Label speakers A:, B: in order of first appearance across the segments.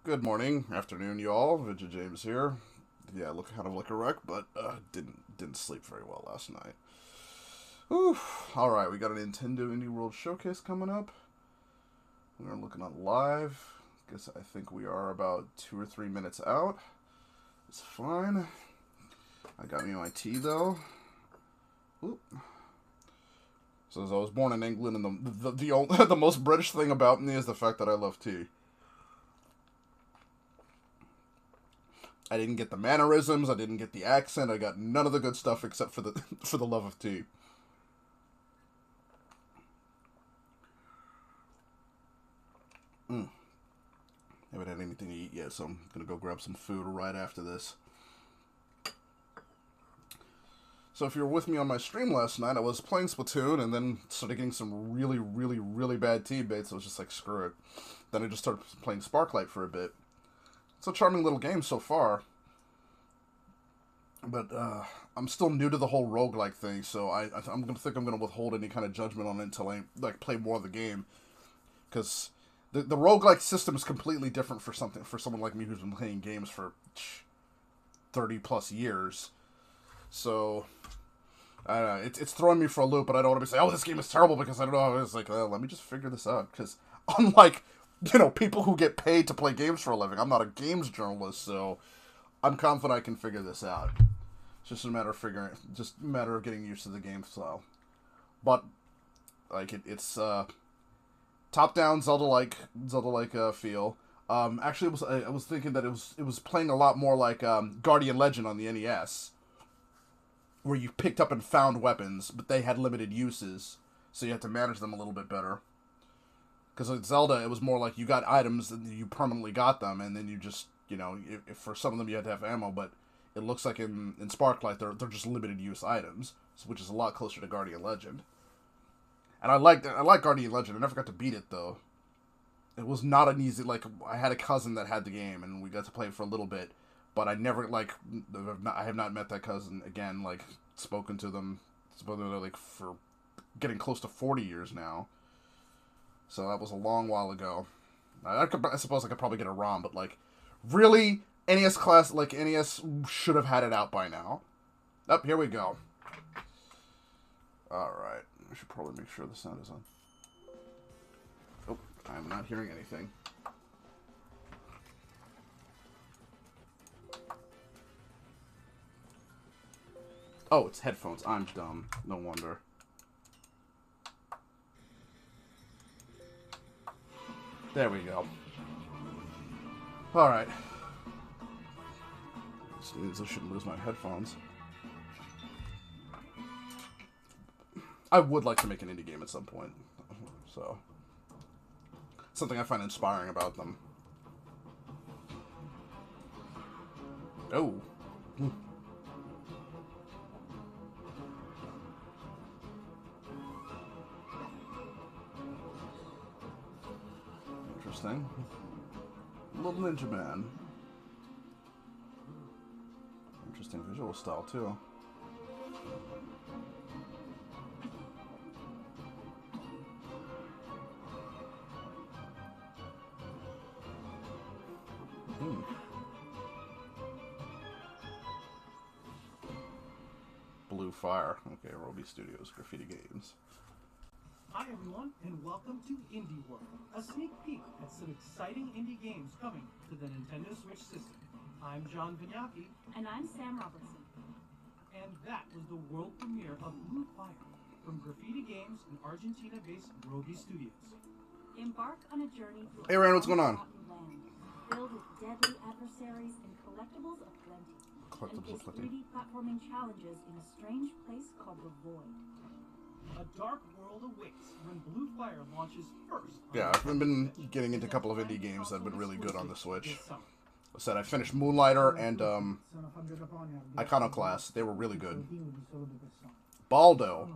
A: Good morning, afternoon, y'all. Vidya James here. Yeah, look kind of like a wreck, but didn't sleep very well last night. Whew. All right, we got a Nintendo Indie World Showcase coming up. We're looking on live. Guess I think we are about 2 or 3 minutes out. It's fine. I got me my tea though. Oop. So as I was born in England, and the most British thing about me is the fact that I love tea. I didn't get the mannerisms. I didn't get the accent. I got none of the good stuff except for the for the love of tea. Haven't had anything to eat yet, so I'm gonna go grab some food right after this. So if you were with me on my stream last night, I was playing Splatoon and then started getting some really, really, really bad teammates. So I was just like, screw it. Then I just started playing Sparklight for a bit. It's a charming little game so far. But I'm still new to the whole roguelike thing, so I'm gonna withhold any kind of judgment on it until I play more of the game, because the roguelike system is completely different for someone like me who's been playing games for 30 plus years. So I don't know, it's throwing me for a loop, but I don't want to be saying, oh, this game is terrible because I don't know. It's like, let me just figure this out, because unlike people who get paid to play games for a living, I'm not a games journalist, so I'm confident I can figure this out. It's just a matter of getting used to the game style. But it's top down Zelda like feel. Actually, I was thinking that it was playing a lot more like Guardian Legend on the NES, where you picked up and found weapons, but they had limited uses, so you had to manage them a little bit better. Because with Zelda, it was more like you got items and you permanently got them, and then you just, if for some of them you had to have ammo, but it looks like in Sparklight, they're just limited use items, which is a lot closer to Guardian Legend. And I like Guardian Legend. I never got to beat it, though. It was not an easy, I had a cousin that had the game, and we got to play it for a little bit, but I never, I have not met that cousin again, spoken to them, for getting close to 40 years now. So that was a long while ago. I suppose I could probably get a ROM, but really, NES should have had it out by now. Up, here we go. All right, I should probably make sure the sound is on. Oh, I'm not hearing anything. Oh, it's headphones. I'm dumb. No wonder. There we go. Alright. This means I shouldn't lose my headphones. I would like to make an indie game at some point. So, something I find inspiring about them. Oh. Interesting. Little Ninja Man. Interesting visual style, too. Blue Fire. Okay, Roby Studios, Graffiti Games.
B: Hi everyone, and welcome to Indie World, a sneak peek at some exciting indie games coming to the Nintendo Switch system. I'm John Vignacchi.
C: And I'm Sam Robertson.
B: And that was the world premiere of Blue Fire from Graffiti Games and Argentina-based Roby Studios.
C: Embark on a journey through
A: Hey Ryan, what's going on?
C: land, filled with deadly adversaries and collectibles of plenty. And face 3D platforming challenges in a strange place called the Void.
B: A dark world awaits when Blue Fire launches first.
A: Yeah, I've been getting into a couple of indie games that have been really good on the Switch. I said I finished Moonlighter and Iconoclast. They were really good. Baldo.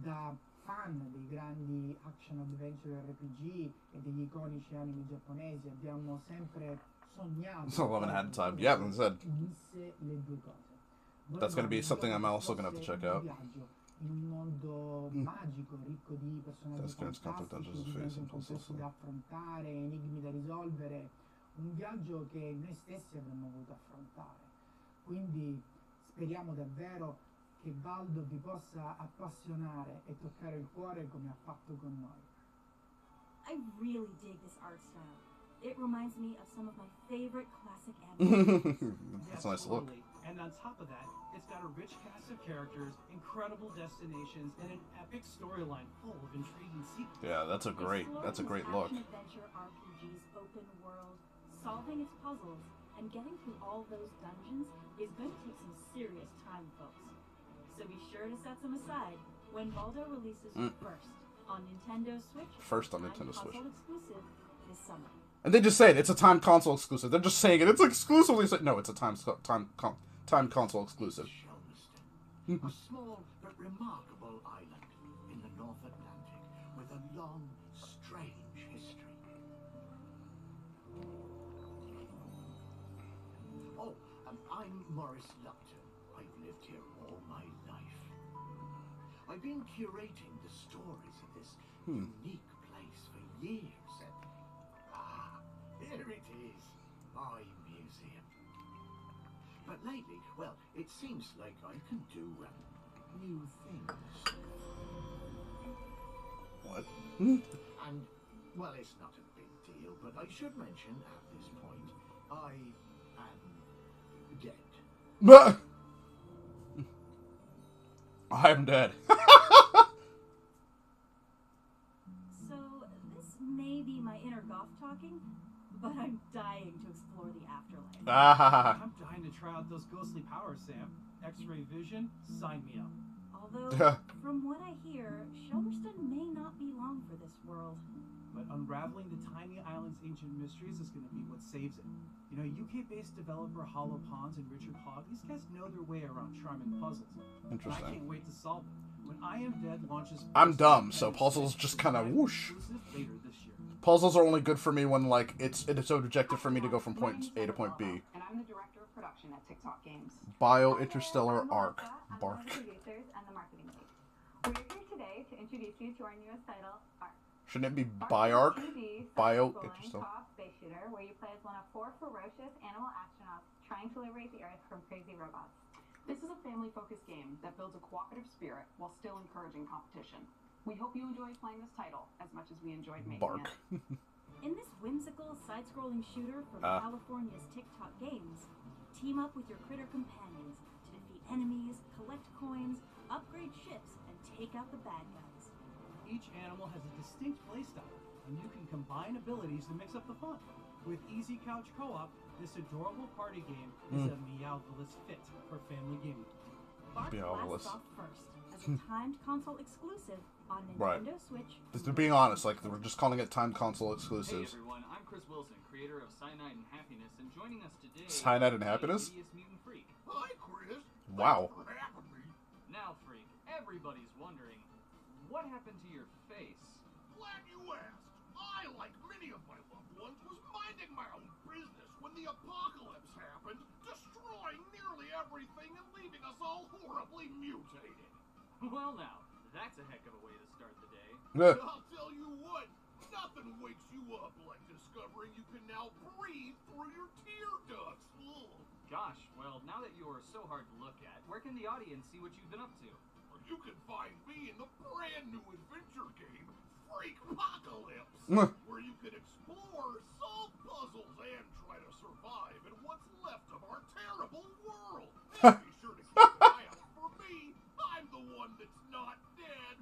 D: Da fan dei grandi action adventure RPG e degli iconici anime giapponesi abbiamo sempre sognato.
A: So 11 had time. Yeah, that's it.
D: Unisse le due cose.
A: That's going to be something I'm also going to have to check out.
D: in un mondo magico, ricco di personaggi fantastici, dungeon complessi da affrontare, enigmi da risolvere, un viaggio che noi stessi avremmo voluto affrontare. Quindi speriamo davvero che Baldo vi possa appassionare e toccare il cuore come ha fatto con noi.
C: I really dig this art style. It reminds me of some of my favorite classic anime.
A: That's a nice look.
B: And on top of that, it's got a rich cast of characters, incredible destinations, and an epic storyline full of intriguing secrets.
A: Yeah, that's a great look.
C: Action-adventure RPG's open world, solving its puzzles, and getting through all those dungeons is going to take some serious time, folks. So be sure to set some aside when Baldo releases first on Nintendo Switch.
A: First on Nintendo Switch.
C: Console exclusive this summer.
A: And they just say it. It's a time console exclusive. They're just saying it. It's exclusively. No, it's a time console exclusive.
E: A small but remarkable island in the North Atlantic with a long, strange history. Oh, I'm Maurice Lupton. I've lived here all my life. I've been curating the stories of this unique place for years. Here it is, my museum. But lately, well, it seems like I can do new things.
A: What?
E: And, well, it's not a big deal, but I should mention at this point, I am dead.
A: I'm dead.
C: So, this may be my inner goth talking, but I'm dying to explore the afterlife.
B: I'm dying to try out those ghostly powers, Sam. X-ray vision, sign me up.
C: Although, from what I hear, Shelmerston may not be long for this world.
B: But unraveling the tiny island's ancient mysteries is going to be what saves it. You know, UK-based developer Hollow Ponds and Richard Hogg, these guys know their way around charming puzzles.
A: Interesting.
B: And I can't wait to solve them. When I Am Dead launches...
A: I'm dumb, so puzzles just kind of whoosh.
B: Later this year.
A: Puzzles are only good for me when, like, it's an objective for me to go from point A to point B.
F: And I'm the director of production at TikTok Games.
A: Bio Interstellar Arc. Bark.
F: I'm one of the producers and the marketing lead. We're here today to introduce you to our newest title, Arc.
A: Shouldn't it be
F: Arc
A: Biarc?
F: is a 2D
A: Bio
F: side-scrolling
A: Interstellar.
F: co-op space shooter where you play as one of 4 ferocious animal astronauts trying to liberate the Earth from crazy robots.
G: This is a family-focused game that builds a cooperative spirit while still encouraging competition. We hope you enjoy playing this title as much as we enjoyed making
A: Bark.
G: it.
C: In this whimsical side-scrolling shooter from California's TikTok Games, team up with your critter companions to defeat enemies, collect coins, upgrade ships, and take out the bad guys.
B: Each animal has a distinct playstyle, and you can combine abilities to mix up the fun. With Easy Couch Co-op, this adorable party game is a Meowvelous fit for family gaming.
C: Bark
A: Meowvelous.
C: blasts off first as a timed console exclusive on
A: Right.
C: Nintendo Switch.
A: Just to being honest, like, we're just calling it time console
H: Hey
A: exclusives.
H: everyone, I'm Chris Wilson, creator of Cyanide and Happiness, and joining us today
A: Cyanide and
H: is
A: Happiness?
H: Hideous Mutant Freak.
E: Hi, Chris.
A: Wow.
E: Thanks for having me.
H: Now, Freak, everybody's wondering, what happened to your face?
E: Glad you asked. I, like many of my loved ones, was minding my own business when the apocalypse happened, destroying nearly everything and leaving us all horribly mutated.
H: Well now, that's a heck of a way to start the day.
E: I'll tell you what, nothing wakes you up like discovering you can now breathe through your tear ducts. Ugh.
H: Gosh, well, now that you're so hard to look at, where can the audience see what you've been up to?
E: Well, you can find me in the brand new adventure game, Freakpocalypse, where you can explore, solve puzzles, and try to survive in what's left of our terrible world. And be sure to keep an eye out for me. I'm the one that's not dead.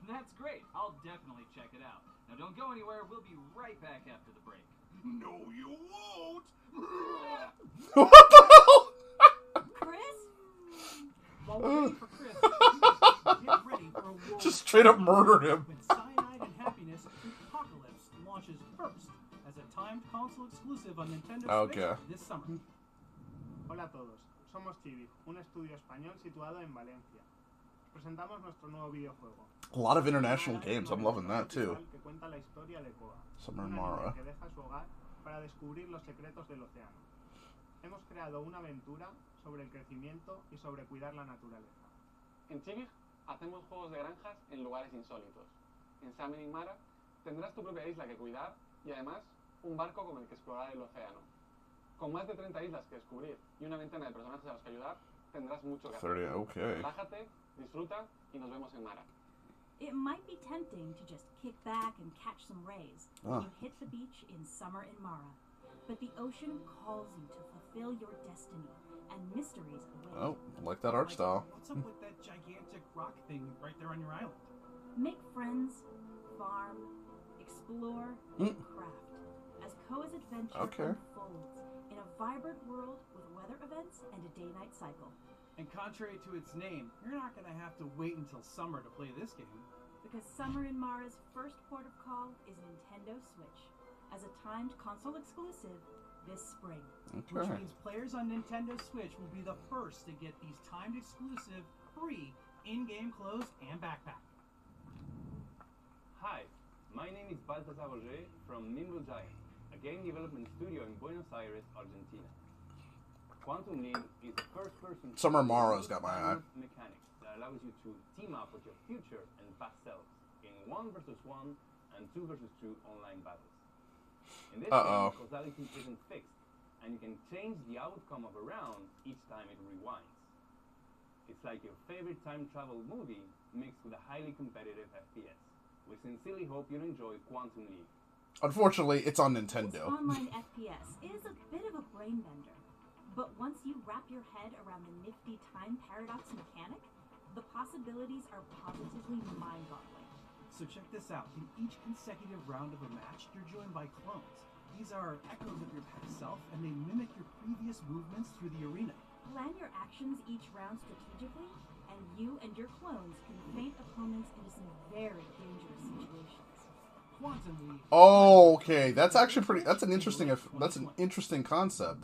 H: That's great, I'll definitely check it out. Now don't go anywhere, we'll be right back after the break.
E: No, you won't.
A: What the hell?
C: Chris?
B: While we're waiting for Chris, get ready for a world
A: Just straight up murdered him.
B: when Cyanide and Happiness Apocalypse launches first as a timed console exclusive on Nintendo
A: Okay.
B: Switch this summer.
I: Hola a todos, somos Chibi, un estudio español situado en Valencia. Presentamos nuestro nuevo videojuego.
A: A lot of international games. I'm loving that too.
I: Que cuenta la historia de Koa,
A: Summer
I: una
A: Mara.
I: niña que deja su hogar para descubrir los secretos del océano. Hemos creado una aventura sobre el crecimiento y sobre cuidar la naturaleza.
J: En Chibi hacemos juegos de granjas en lugares insólitos. En Summoning Mara tendrás tu propia isla que cuidar y además un barco con el que explorar el océano. Con más de 30 islas que descubrir y una ventana de personajes a los que ayudar, tendrás mucho que hacer.
A: 30, okay.
J: Relájate, disfruta y nos vemos en Mara.
C: It might be tempting to just kick back and catch some rays when you hit the beach in summer in Mara. But the ocean calls you to fulfill your destiny, and mysteries await.
A: Oh, like that art style.
B: What's up with that gigantic rock thing right there on your island?
C: Make friends, farm, explore, and craft as Koa's adventure unfolds in a vibrant world with weather events and a day-night cycle.
B: And contrary to its name, you're not going to have to wait until summer to play this game.
C: Because Summer in Mara's first port of call is Nintendo Switch, as a timed console exclusive this spring.
B: Which means players on Nintendo Switch will be the first to get these timed exclusive free in-game clothes and backpack.
K: Hi, my name is Baltasar Roger from Nimble Giant, a game development studio in Buenos Aires, Argentina. Quantum League is a first-person
A: Summer Mara's got my eye.
K: mechanic that allows you to team up with your future and past selves in 1 versus 1 and 2 versus 2 online battles. In this game, causality isn't fixed, and you can change the outcome of a round each time it rewinds. It's like your favorite time travel movie mixed with a highly competitive FPS. We sincerely hope you enjoy Quantum League.
A: Unfortunately, it's on Nintendo.
C: This online FPS is a bit of a brain bender. But once you wrap your head around the nifty time paradox mechanic, the possibilities are positively mind-boggling.
B: So check this out. In each consecutive round of a match, you're joined by clones. These are echoes of your past self, and they mimic your previous movements through the arena.
C: Plan your actions each round strategically, and you and your clones can feint opponents into some very dangerous situations.
B: Quantum League.
A: Okay, that's actually pretty. That's an interesting concept.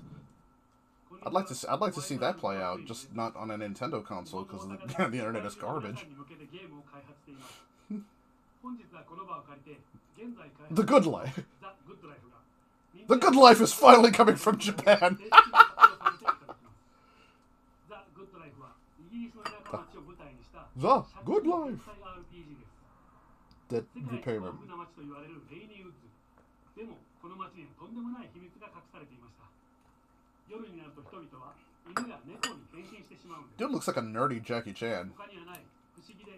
A: I'd like to see that play out, just not on a Nintendo console because the internet is garbage. The Good Life. The Good Life is finally coming from Japan. The Good Life. Debt repayment. Dude looks like a nerdy Jackie Chan.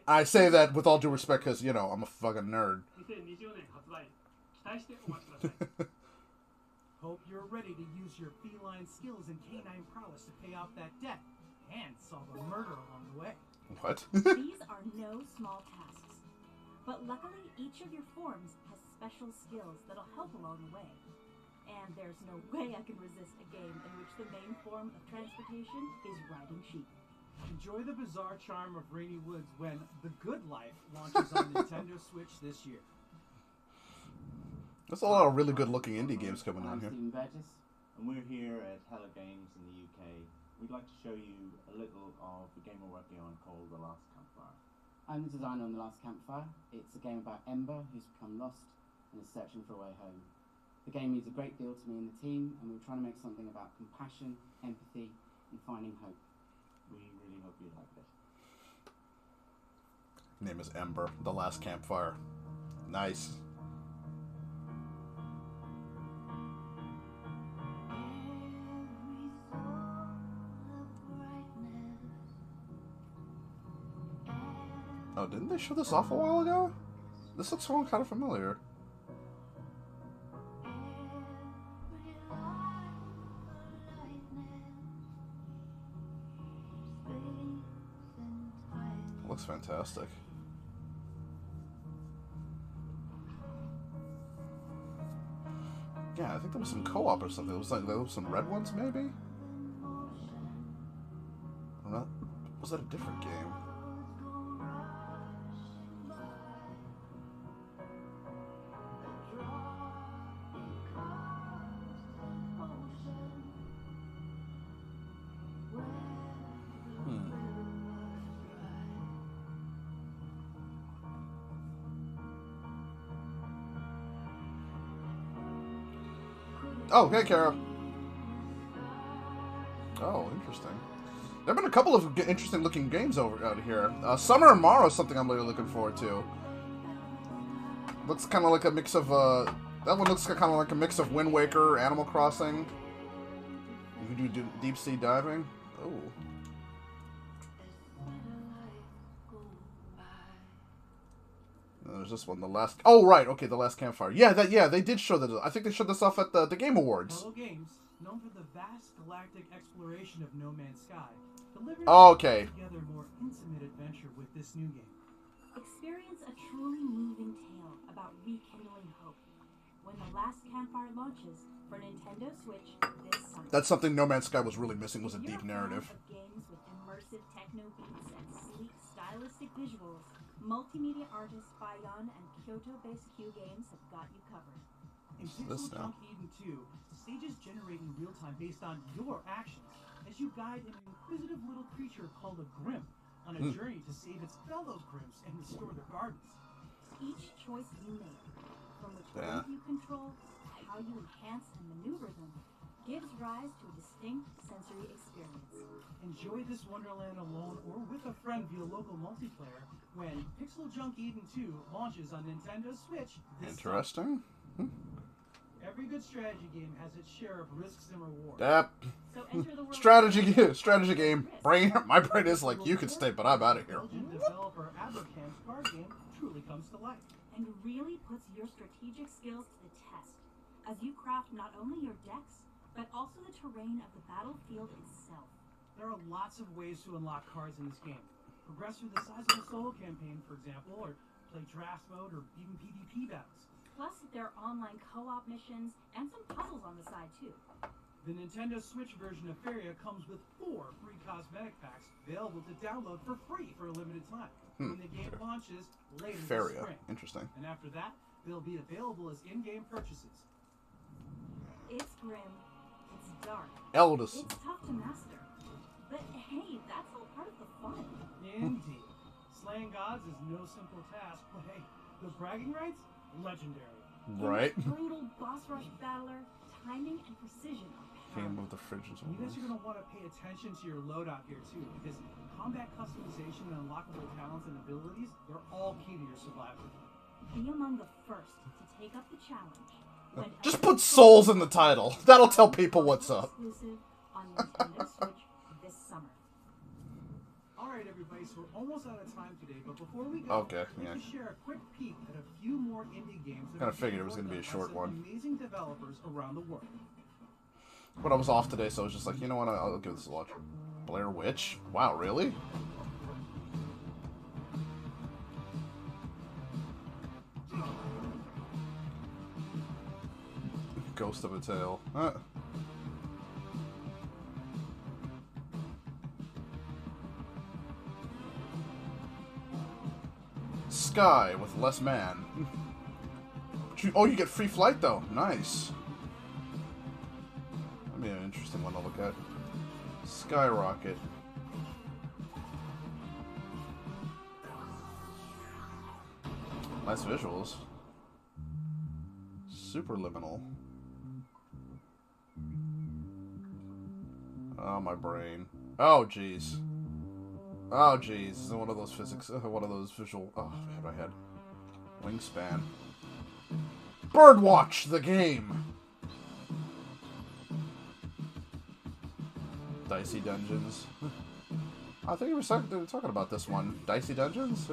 A: I say that with all due respect because, you know, I'm a fucking nerd.
B: Hope you're ready to use your feline skills and canine prowess to pay off that debt and solve a murder along the way.
A: What?
C: These are no small tasks, but luckily each of your forms has special skills that'll help along the way. And there's no way I can resist a game in which the main form of transportation is riding sheep.
B: Enjoy the bizarre charm of Rainy Woods when The Good Life launches on Nintendo Switch this year.
A: There's a lot of really good-looking indie games coming out here.
L: I'm Stephen Burgess, and we're here at Hello Games in the UK. We'd like to show you a little of the game we're working on called The Last Campfire. I'm the designer on The Last Campfire. It's a game about Ember, who's become lost and is searching for a way home. The game means a great deal to me and the team, and we're trying to make something about compassion, empathy, and finding hope. We really hope you like it.
A: Name is Ember, The Last Campfire. Nice. Oh, didn't they show this off a while ago? This looks kind of familiar. Looks fantastic. Yeah, I think there was some co-op or something. It was like there was some red ones, maybe. Or not? Was that a different game? Oh, hey, Kara. Oh, interesting. There have been a couple of interesting looking games out here. Summer and Morrow is something I'm really looking forward to. Looks kind of like a mix of, that one looks kind of like a mix of Wind Waker, Animal Crossing. You can do deep sea diving. Oh. There's this one, the last... Oh, right, okay, the last campfire. Yeah, they did show that. I think they showed this off at the Game Awards.
B: Hello Games, known for the vast galactic exploration of No Man's Sky, delivers together a more intimate adventure with this new game.
C: Experience a truly moving tale about rekindling hope when the last campfire launches for Nintendo Switch this summer.
A: That's something No Man's Sky was really missing, was a deep narrative.
C: Of games with immersive techno beats and sleek, stylistic visuals, multimedia artists Bayon and Kyoto-based Q Games have got you covered.
B: In Pixel Junk Eden 2, the stages generate in real time based on your actions as you guide an inquisitive little creature called a Grim on a journey to save its fellow Grims and restore their gardens.
C: Each choice you make, from which Grims you control to how you enhance and maneuver them, gives rise to a distinct sensory experience.
B: Enjoy this wonderland alone or with a friend via local multiplayer when Pixel Junk Eden 2 launches on Nintendo Switch this
A: Interesting.
B: Every good strategy game has its share of risks and rewards.
A: Yep.
C: So enter the world
A: strategy game. My brain is like, you can stay, but I'm out of here.
B: Belgian developer Abercamp's card game truly comes to life.
C: And really puts your strategic skills to the test as you craft not only your decks, but also the terrain of the battlefield itself.
B: There are lots of ways to unlock cards in this game. Progress through the size of a solo campaign, for example, or play draft mode or even PvP battles.
C: Plus, there are online co-op missions and some puzzles on the side, too.
B: The Nintendo Switch version of Feria comes with 4 free cosmetic packs available to download for free for a limited time when the game launches later this spring.
A: Interesting.
B: And after that, they'll be available as in-game purchases.
C: It's grim. It's dark.
A: Eldest.
C: It's tough to master. But hey, that's all part of the fun.
B: Indeed. Slaying gods is no simple task, but hey, the bragging rights? Legendary.
A: Right.
C: Brutal boss rush battler, timing and precision are
A: Game of the fridges.
B: You guys are going to want to pay attention to your loadout here too, because combat customization and unlockable talents and abilities, they're all key to your survival.
C: Be among the first to take up the challenge.
A: Just put souls in the title. That'll tell people what's up.
C: Exclusive on Nintendo Switch this summer.
B: Alright everybody, so we're almost out of time today, but before we go,
A: okay,
B: let me share a quick peek at a few more indie games that
A: kind of figured it was going to be a short one.
B: Amazing developers around the world.
A: But I was off today, so I was just like, you know what, I'll give this a watch. Blair Witch? Wow, really? Ghost of a Tale. Sky with less man. Oh, you get free flight though. Nice. That'd be an interesting one to look at. Skyrocket. Nice visuals. Superliminal. Oh, my brain. Oh, jeez. Oh, jeez. This is one of those physics, one of those visual... Oh, man, my head. Wingspan. Birdwatch, the game! Dicey Dungeons. I think we were talking about this one. Dicey Dungeons?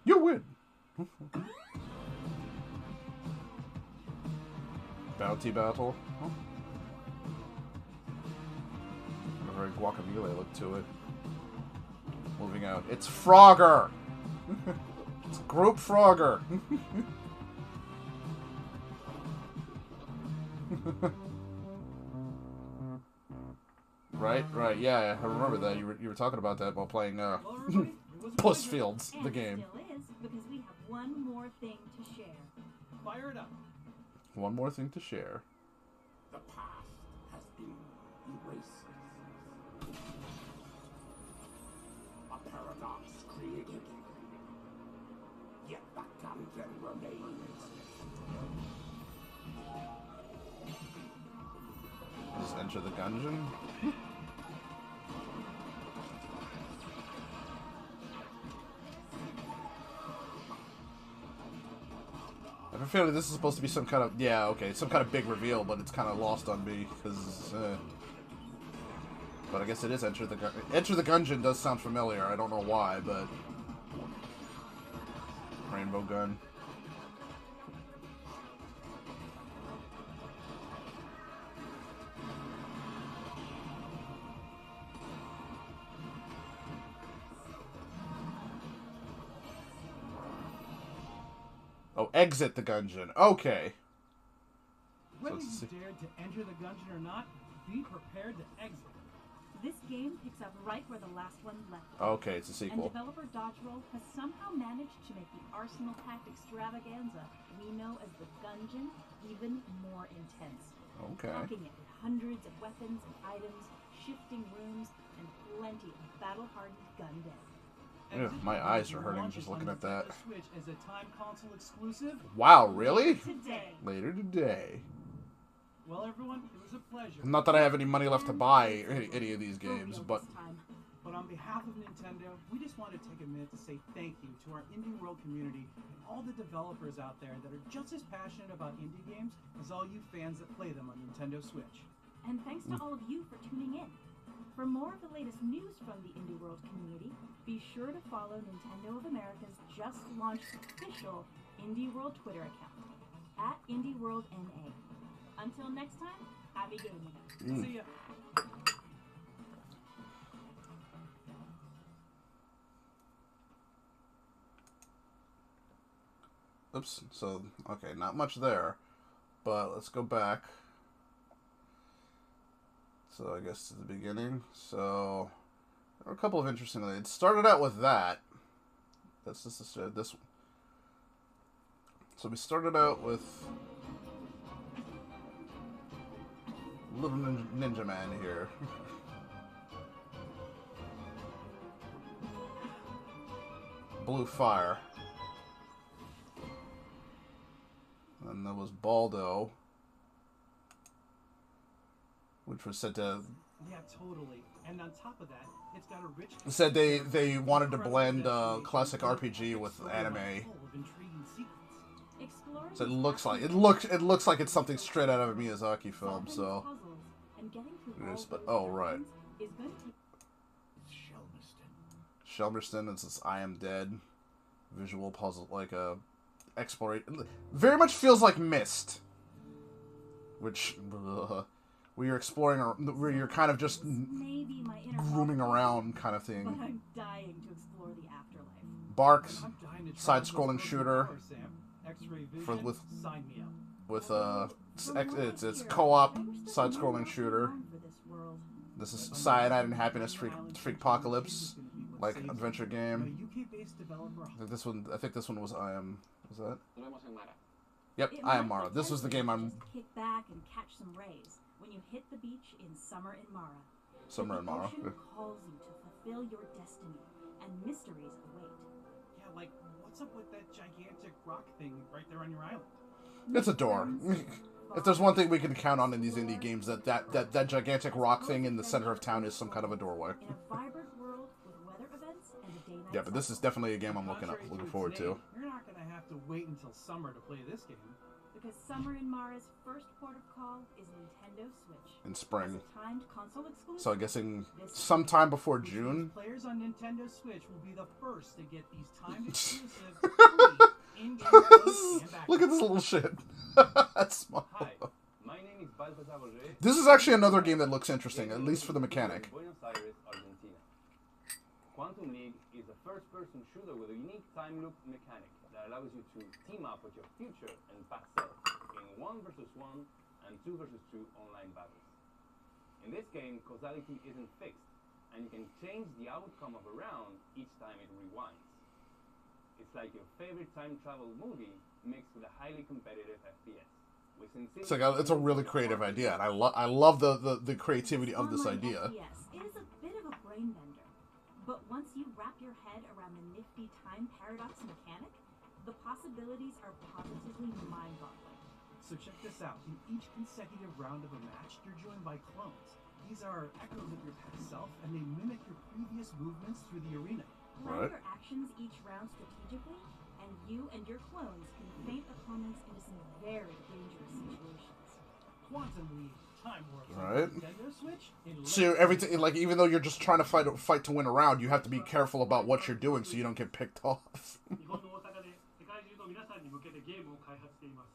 A: You win! Bounty Battle. Huh? A very guacamole look to it. Moving out. It's Frogger! It's Group Frogger! Right, yeah, I remember that. You were talking about that while playing Pussfields, the game.
C: Still is, because we have one more thing to share.
B: Fire it up.
A: One more thing to share.
E: The past has been erased. A paradox created. Yet the content remains.
A: This enter the gungeon. I have a feeling this is supposed to be some kind of, yeah, okay, some kind of big reveal, but it's kind of lost on me, because, but I guess it is Enter the Gungeon. Enter the Gungeon does sound familiar, I don't know why, but... Rainbow gun. Oh, exit the gungeon. Okay.
B: Whether you dared to enter the gungeon or not, be prepared to exit.
C: This game picks up right where the last one left.
A: Okay, it's a sequel.
C: And developer Dodgeroll has somehow managed to make the Arsenal Pack extravaganza we know as the gungeon even more intense.
A: Okay.
C: Packing it with hundreds of weapons and items, shifting rooms, and plenty of battle-hardened gun dead.
A: Ugh, my eyes are hurting just looking at that.
B: Switch as a time console exclusive.
A: Wow, really?
B: Later
A: today.
B: Well, everyone, it was a pleasure.
A: Not that I have any money left to buy any of these games, but...
B: But on behalf of Nintendo, we just want to take a minute to say thank you to our Indie World community and all the developers out there that are just as passionate about indie games as all you fans that play them on Nintendo Switch.
C: And thanks to all of you for tuning in. For more of the latest news from the Indie World community, be sure to follow Nintendo of America's just-launched official Indie World Twitter account, @IndieWorldNA. Until next time, happy gaming.
B: See ya.
A: Oops. So, okay, not much there. But let's go back. So, I guess to the beginning. So, there were a couple of interesting things. It started out with that. That's just this one. So, we started out with little ninja man here. Blue fire. And there was Baldo, which was said to...
B: Yeah, totally. And on top of that, it's got a rich...
A: Said they wanted to blend classic RPG with anime. So it looks like it's something straight out of a Miyazaki film. So, yes, but oh right, Shelmerston. It's this I Am Dead visual puzzle, like a exploration. Very much feels like Myst, which where you're exploring, or where you're kind of just roaming around, kind of thing.
C: But I'm dying to explore the afterlife.
A: Barks, side-scrolling shooter. It's co-op side-scrolling shooter. This is Cyanide and Happiness Freakpocalypse, like adventure game. I think this one was I Am. Was that? Yep, I Am Mara. This was the game I'm.
C: Kick back and catch some rays when you hit the beach in Summer in Mara.
A: Summer in Mara.
C: The ocean calls you to fulfill your destiny, and mysteries await.
B: Yeah, like what's up with that gigantic rock thing right there on your island?
A: It's a door. If there's one thing we can count on in these indie games, that gigantic rock thing in the center of town is some kind of a doorway.
C: In a vibrant world with weather events and a day-night
A: Yeah, but this is definitely a game I'm looking forward to.
B: You're not gonna have to wait until summer to play this game.
C: Because Summer in Mara's first port of call is Nintendo Switch.
A: In spring.
C: Timed console exclusive.
A: So I'm guessing sometime before June.
B: Players on Nintendo Switch will be the first to get these timed exclusive free in-game codes and back.
A: Look at this little shit. That's small.
K: Hi, my name is Balthazar Roger.
A: This is actually another game that looks interesting, at least for the mechanic.
K: Buenos Aires, Argentina. Quantum League is a first-person shooter with a unique time loop mechanic that allows you to team up with your future and past self in 1 versus 1 and 2 versus 2 online battles. In this game, causality isn't fixed, and you can change the outcome of a round each time it rewinds. It's like your favorite time travel movie mixed with a highly competitive FPS.
A: It's a really creative idea, and I love the creativity of this idea.
C: FPS is a bit of a brain bender, but once you wrap your head around the nifty time paradox mechanic, the possibilities are positively mind-boggling.
B: So check this out. In each consecutive round of a match, you're joined by clones. These are echoes of your past self, and they mimic your previous movements through the arena.
C: Plan your actions each round strategically, and you and your clones can feint opponents into some very dangerous situations.
B: Quantum League, Time Warp,
A: Right.
B: Nintendo Switch.
A: So everything, like, even though you're just trying to fight to win a round, you have to be careful about what you're doing so you don't get picked off.
B: 日本の大阪で世界中の皆さんに向けてゲームを開発しています。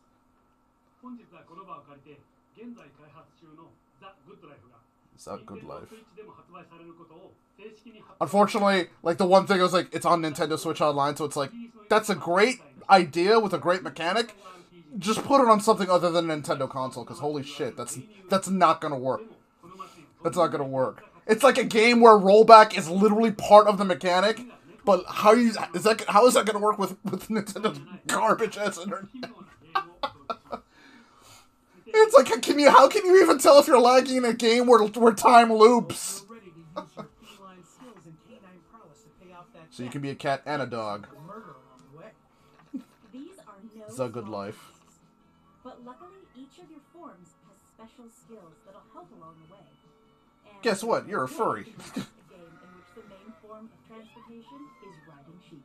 B: 本日はこの場を借りて、現在開発中の The Good Life が
A: It's a good life.
B: スイッチでも発売されることを正式に発表。
A: Unfortunately, like, the one thing was, like, it's on Nintendo Switch Online, so it's like, that's a great idea with a great mechanic. Just put it on something other than a Nintendo console, because holy shit, that's not gonna work. That's not gonna work. It's like a game where rollback is literally part of the mechanic, but how is that gonna work with Nintendo's garbage ass internet? It's like, how can you even tell if you're lagging in a game where time loops? So you can be a cat and a dog. It's a good life.
C: But luckily, each of your forms has special skills that'll help along the way. And
A: Guess what? You're a furry.
C: a game in which the main form of transportation is riding sheep.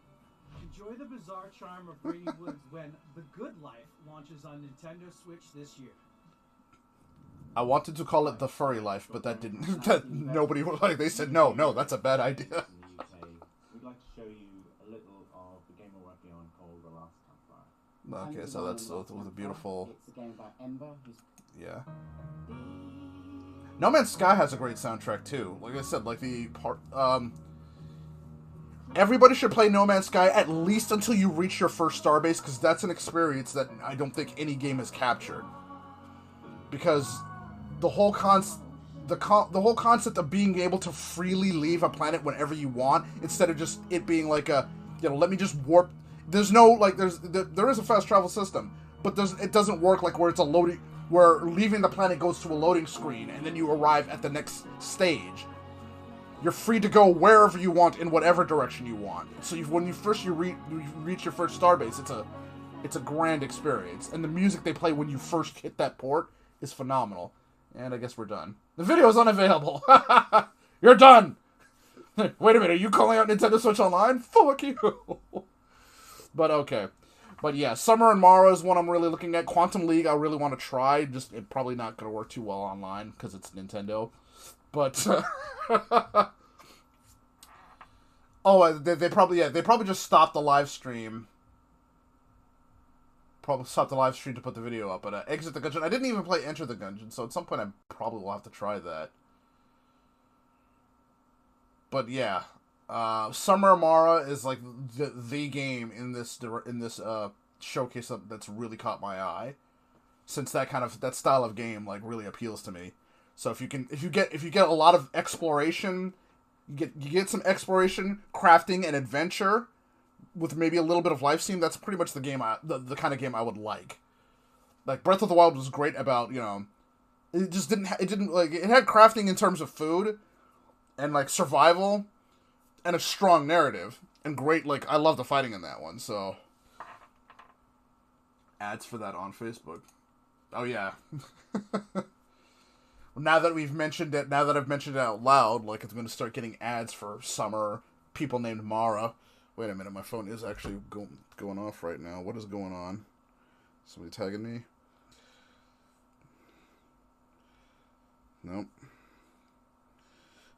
B: Enjoy the bizarre charm of Brady Woods when The Good Life launches on Nintendo Switch this year.
A: I wanted to call it The Furry Life, but that didn't. That nobody was like. They said no, that's a bad idea.
L: In the UK, we'd like to show you a little of the game we're working on called The Last Campfire.
A: Okay, so that's with a beautiful.
L: It's a game about Ember.
A: Yeah. No Man's Sky has a great soundtrack too. Like I said, like the part. Everybody should play No Man's Sky at least until you reach your first starbase, because that's an experience that I don't think any game has captured. Because the whole whole concept of being able to freely leave a planet whenever you want, instead of just it being like a, let me just warp. There's no, like, there is a fast travel system, but it doesn't work like where it's a loading, where leaving the planet goes to a loading screen and then you arrive at the next stage. You're free to go wherever you want in whatever direction you want. So when you reach your first starbase, it's a grand experience, and the music they play when you first hit that port is phenomenal. And I guess we're done. The video is unavailable. You're done. Wait a minute, are you calling out Nintendo Switch Online? Fuck you. But okay. But yeah, Summer and Mara is one I'm really looking at. Quantum League I really want to try. Just it's probably not going to work too well online because it's Nintendo. But oh, they probably just stopped the live stream. Probably stop the live stream to put the video up, but Exit the Gungeon. I didn't even play Enter the Gungeon, so at some point I probably will have to try that. But yeah, Summer Amara is like the game in this showcase that's really caught my eye, since that style of game like really appeals to me. So if you get a lot of exploration, you get some exploration, crafting, and adventure, with maybe a little bit of life stream, that's pretty much the kind of game I would like. Like Breath of the Wild was great about, it just didn't it had crafting in terms of food and like survival and a strong narrative and great, like, I love the fighting in that one. So ads for that on Facebook. Oh yeah. Now that I've mentioned it out loud, like, it's going to start getting ads for Summer, people named Mara. Wait a minute, my phone is actually going off right now. What is going on? Somebody tagging me? Nope.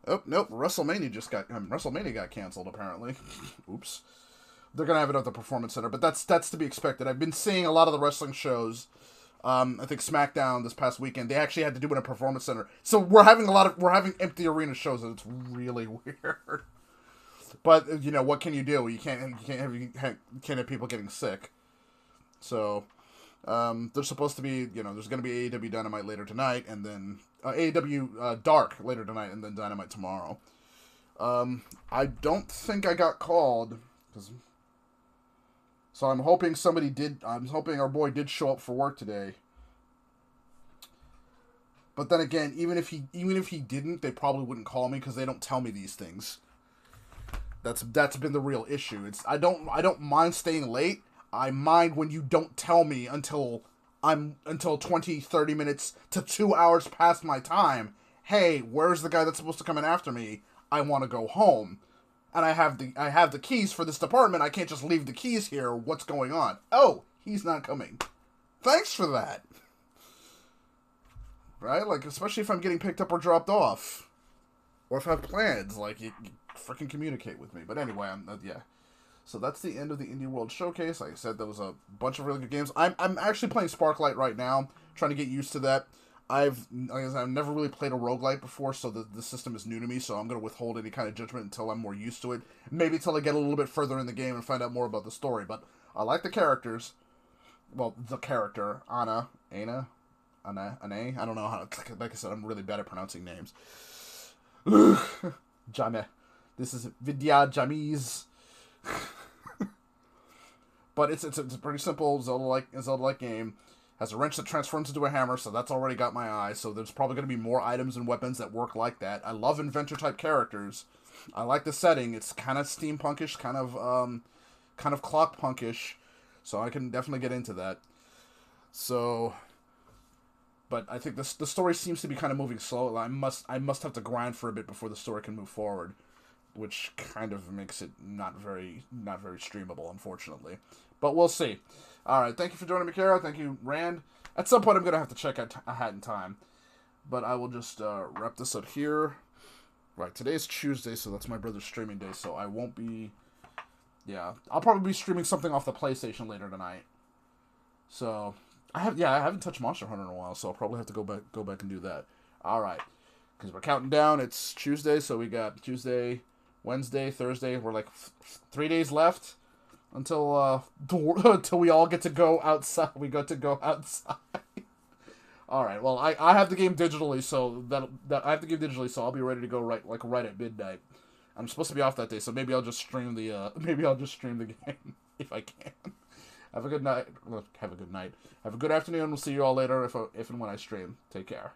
A: Oh, nope. WrestleMania got canceled, apparently. Oops. They're gonna have it at the Performance Center, but that's to be expected. I've been seeing a lot of the wrestling shows. I think SmackDown this past weekend, they actually had to do it in a Performance Center. So we're having empty arena shows, and it's really weird. But what can you do? You can't have people getting sick. So there's supposed to be there's going to be AEW Dynamite later tonight, and then AEW Dark later tonight, and then Dynamite tomorrow. I don't think I got called, so I'm hoping somebody did. I'm hoping our boy did show up for work today. But then again, even if he didn't, they probably wouldn't call me because they don't tell me these things. That's been the real issue. I don't mind staying late. I mind when you don't tell me until I'm until 20, 30 minutes to 2 hours past my time. Hey, where's the guy that's supposed to come in after me? I want to go home. And I have the keys for this department. I can't just leave the keys here. What's going on? Oh, he's not coming. Thanks for that. Right? Like, especially if I'm getting picked up or dropped off. Or if I have plans, like, you freaking communicate with me. But anyway, yeah. So that's the end of the Indie World Showcase. Like I said, there was a bunch of really good games. I'm actually playing Sparklight right now, trying to get used to that. I've never really played a roguelite before, so the system is new to me, so I'm going to withhold any kind of judgment until I'm more used to it. Maybe until I get a little bit further in the game and find out more about the story. But I like the characters. Well, the character, Anna. I don't know how to... Like I said, I'm really bad at pronouncing names. Jame. This is Vidya Jamiz. But it's a pretty simple Zelda-like game. Has a wrench that transforms into a hammer, so that's already got my eye. So there's probably going to be more items and weapons that work like that. I love inventor-type characters. I like the setting. It's kind of steampunkish, kind of clockpunkish. So I can definitely get into that. So, but I think the story seems to be kind of moving slow. I must have to grind for a bit before the story can move forward, which kind of makes it not very streamable, unfortunately. But we'll see. All right, thank you for joining me, Kara. Thank you, Rand. At some point, I'm going to have to check out A Hat in Time. But I will just wrap this up here. Right, today's Tuesday, so that's my brother's streaming day, so I won't be... Yeah, I'll probably be streaming something off the PlayStation later tonight. So, I haven't touched Monster Hunter in a while, so I'll probably have to go back and do that. All right, because we're counting down. It's Tuesday, so we got Tuesday, Wednesday, Thursday. We're like 3 days left until we all get to go outside. We got to go outside. All right. Well, I have the game digitally, so I have the game digitally, so I'll be ready to go right at midnight. I'm supposed to be off that day, so maybe I'll just stream the game if I can. Have a good night. Have a good night. Have a good afternoon. We'll see you all later if and when I stream. Take care.